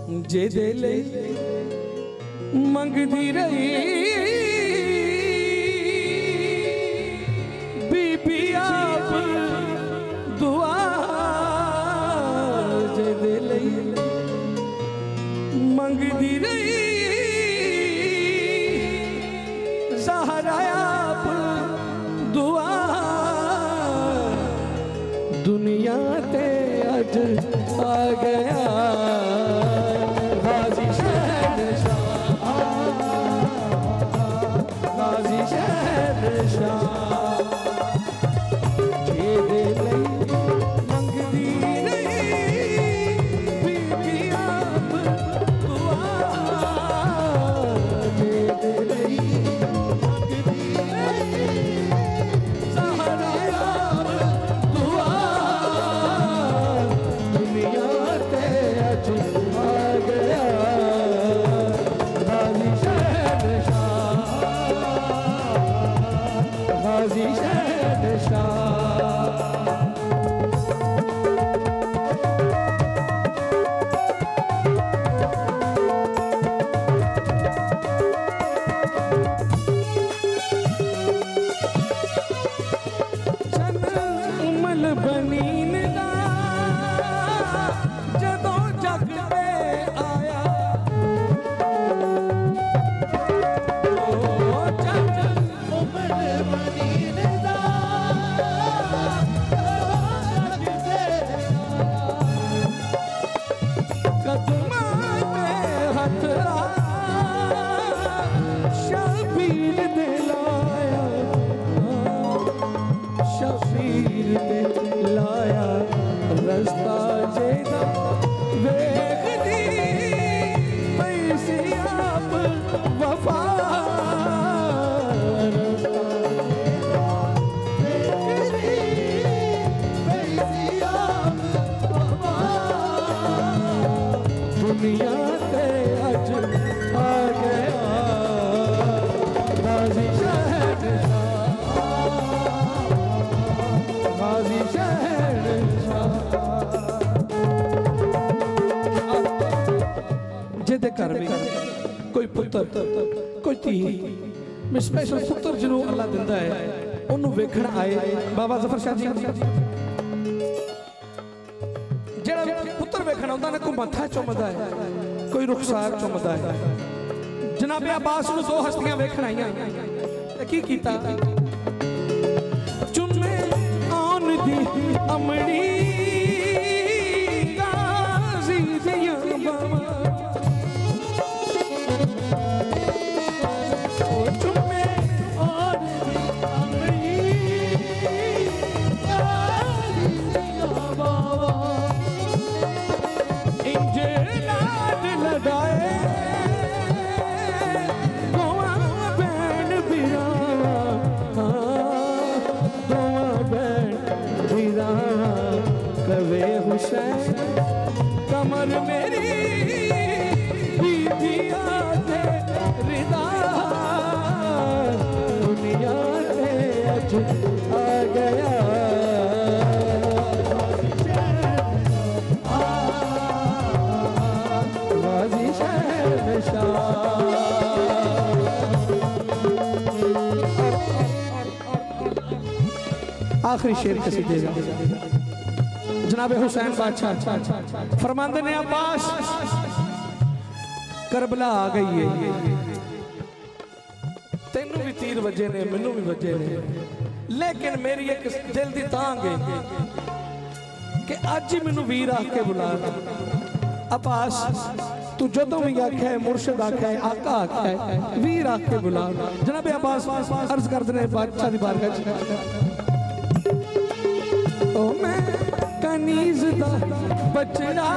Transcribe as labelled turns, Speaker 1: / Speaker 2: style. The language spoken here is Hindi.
Speaker 1: जेदे लई मंगदी रही बीबी आप दुआ जेदे लई मंगदी रही ज़हरा आप दुआ दुनिया ते अज आ गया गाजी शहनशाह गाजी शहनशाह जेदे लई मंगदी नहीं बीबी आप दुआ जेदे लई मंगदी नहीं ज़हरा आप दुआ दुनिया ते अज आ गया गाजी शहनशाह गाजी शहनशाह उमल बनीन दा जदों जग पे आया ओ जग उमल बनीन दा जग पे आया कदमां ते हथ शबीर दे लाया शबीर दे लाया रस्ता जेदा वेखदी पैसी आप वफा रस्ता वेखदी पैसी आप वफा दुनिया ते अज आ गया गाजी शहनशाह गाजी शहनशाह जिदे घर भी कोई पुत्र कोई धी मैं स्पेशल पुत्र जिन्हों अल्लाह दिंदा है उन्होंने वेखण आए बाबा जफर शाह जी जेड़ा पुत्र वेखण आउंदा ना कोई मत्था चुमदा है कोई रुखसार चुमदा है जनाबे अब्बास नूं दो हस्तियां वेखण आईयां ते की कीता चुमे आन दी अमड़ी गाजी दियां बावां ओ चुमे आन दी अमड़ी गाजी दियां बावां इंजे लाड लगाए गोवा बैन बिरावा गोवा बैन बिरावा कवे हुसैन कमर मेरी बीबी आते रिदा दुनिया ते अज आ गया गाजी शहनशाह आखिरी शेर कसीदे का जनाबे हुसैन बादशाह फरमाते ने अब्बास करबला आ गई है तेनू भी तीर वजे ने मैनू भी वजे ने लेकिन मेरी एक दिल दी तांग है कि अज ही मैनू वीर आख के बुला अब्बास तू जदों भी आख्या है मुर्शद आख्या है आका आख्या है वीर आख के बुला जनाबे अब्बास अर्ज करते हैं बादशाह दी बारगाह ओ मैं कनीज दा बचड़ा